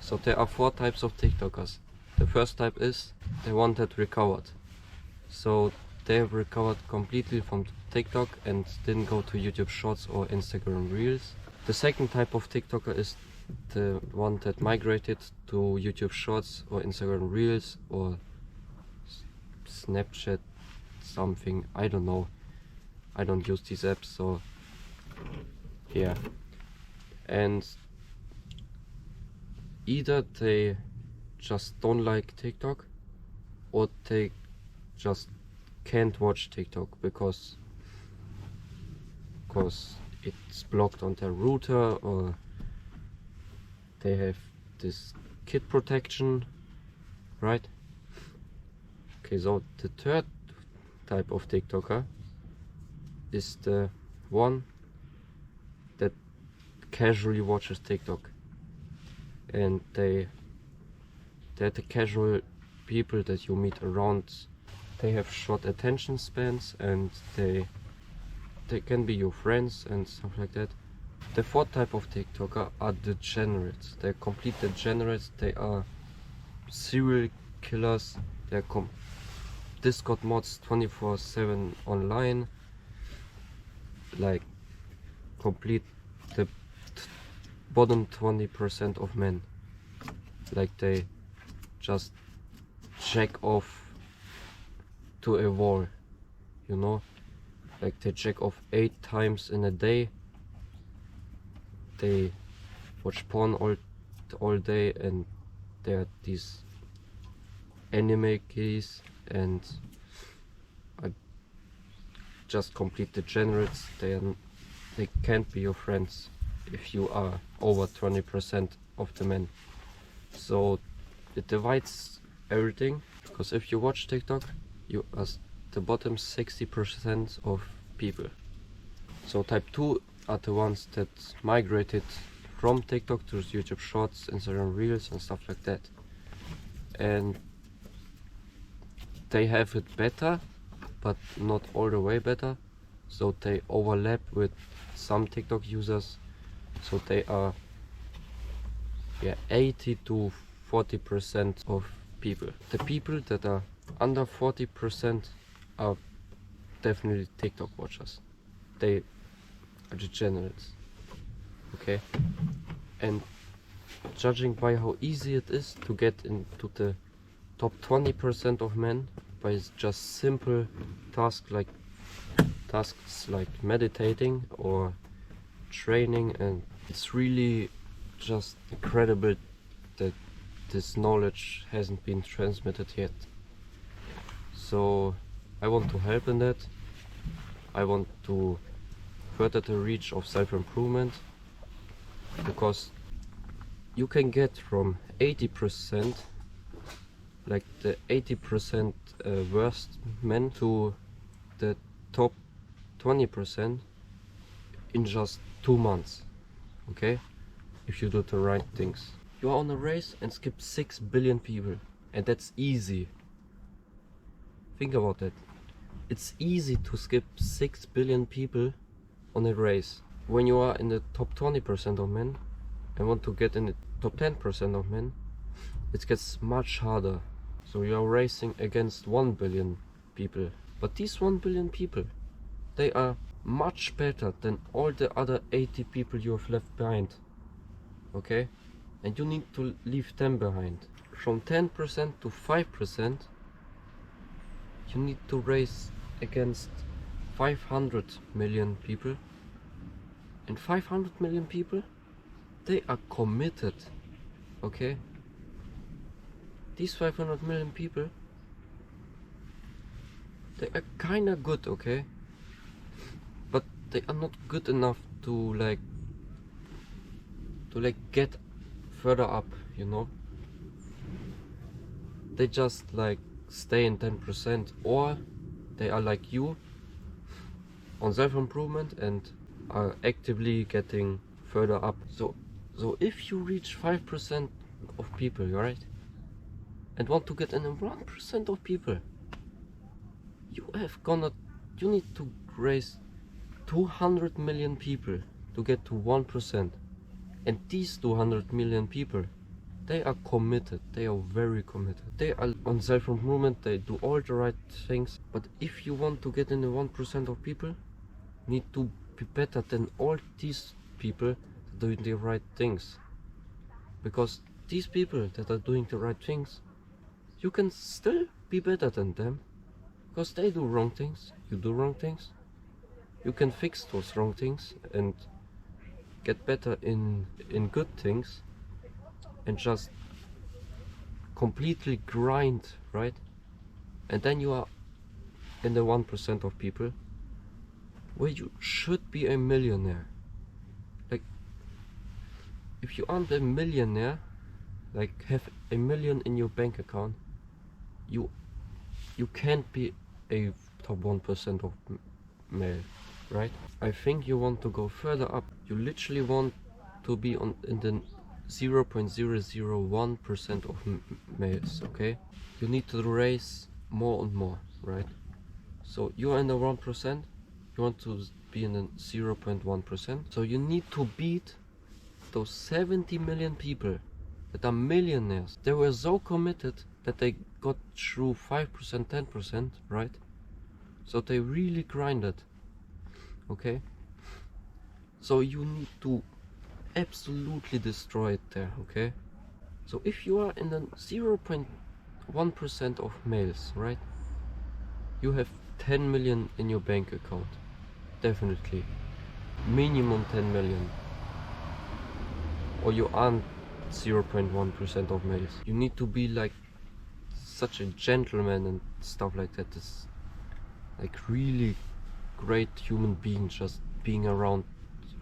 So there are 4 types of TikTokers. The first type is the one that recovered. So they have recovered completely from TikTok and didn't go to YouTube Shorts or Instagram Reels. The second type of TikToker is the one that migrated to YouTube Shorts or Instagram Reels or Snapchat something, I don't know. I don't use these apps, so yeah. And either they just don't like TikTok or they just can't watch TikTok because it's blocked on their router, or they have this kid protection, right? Okay, so the third type of TikToker is the one that casually watches TikTok, and they're the casual people that you meet around. They have short attention spans and they can be your friends and stuff like that. The fourth type of TikToker are degenerates. They're complete degenerates. They are serial killers. They're Discord mods 24/7 online. Like complete the bottom 20% of men. Like they just jack off to a wall, you know? Like they jack off 8 times in a day. They watch porn all day, and they're these anime keys and just complete degenerates. They can't be your friends if you are over 20% of the men. So it divides everything, because if you watch TikTok, you are the bottom 60% of people. So type 2 are the ones that migrated from TikTok to YouTube Shorts, Instagram Reels and stuff like that. And they have it better, but not all the way better. So they overlap with some TikTok users. So they are 80 to 40% of people. The people that are under 40% are definitely TikTok watchers. They are degenerates. Okay? And judging by how easy it is to get into the top 20% of men by just simple tasks like meditating or training, and it's really just incredible that this knowledge hasn't been transmitted yet. So I want to help in that. I want to further the reach of self-improvement, because you can get from 80%, like the 80% worst men, to the top 20% in just 2 months. Okay, if you do the right things. You are on a race and skip 6 billion people, and that's easy. Think about that. It's easy to skip 6 billion people on a race. When you are in the top 20% of men and want to get in the top 10% of men, it gets much harder. So you are racing against 1 billion people. But these 1 billion people, they are much better than all the other 80 people you have left behind. Okay? And you need to leave them behind. From 10% to 5%, you need to race against 500 million people. And 500 million people, they are committed. Okay? These 500 million people, they are kinda good, okay? But they are not good enough to get further up, you know? They just stay in 10%, or they are like you on self-improvement and are actively getting further up. So if you reach 5% of people, right, and want to get in 1% of people, you need to raise 200 million people to get to 1%. And these 200 million people, They are committed, they are very committed. They are on self-improvement, they do all the right things. But if you want to get in the 1% of people, need to be better than all these people doing the right things. Because these people that are doing the right things, you can still be better than them. Because they do wrong things, you do wrong things. You can fix those wrong things and get better in good things, and just completely grind, right? And then you are in the 1% of people where you should be a millionaire. Like, if you aren't a millionaire, like have a million in your bank account, you can't be a top 1% of male, right? I think you want to go further up. You literally want to be in the 0.001% of males, okay? You need to raise more and more, right? So you are in the 1%, you want to be in the 0.1%. So you need to beat those 70 million people that are millionaires. They were so committed that they got through 5%, 10%, right? So they really grinded, okay? So you need to absolutely destroy it there, okay? So if you are in the 0.1% of males, right? You have 10 million in your bank account, definitely. Minimum 10 million. Or you aren't 0.1% of males. You need to be like such a gentleman and stuff like that. It's like really great human being just being around,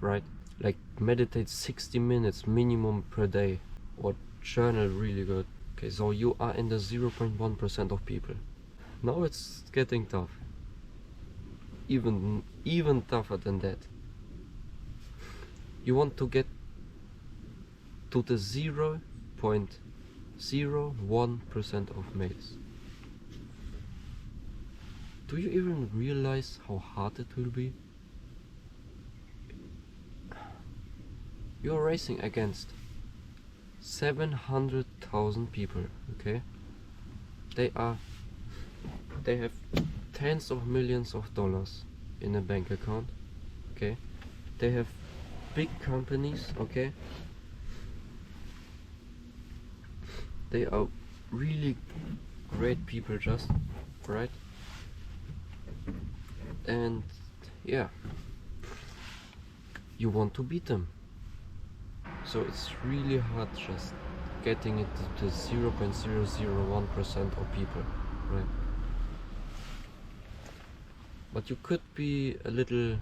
right? Like meditate 60 minutes minimum per day, or journal really good. Okay, so you are in the 0.1% of people. Now it's getting tough. Even tougher than that. You want to get to the 0.01% of males. Do you even realize how hard it will be? You're racing against 700,000 people, okay? They have tens of millions of dollars in a bank account, okay? They have big companies, okay? They are really great people just, right? And yeah, you want to beat them. So it's really hard just getting it to 0.001% of people, right? But you could be a little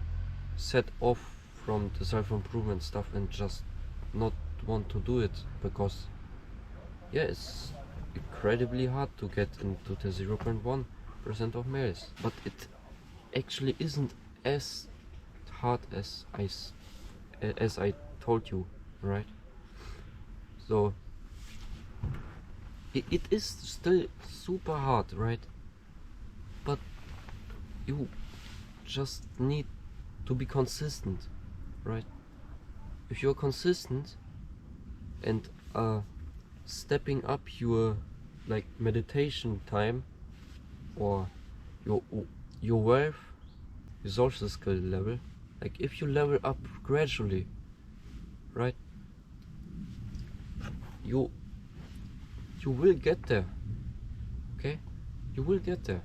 set off from the self-improvement stuff and just not want to do it, because yeah, it's incredibly hard to get into the 0.1% of males. But it actually isn't as hard as I told you, right? So it is still super hard, right? But you just need to be consistent, right? If you're consistent and stepping up your like meditation time, or your wealth, your social skill level, like if you level up gradually, right, you will get there, okay? You will get there.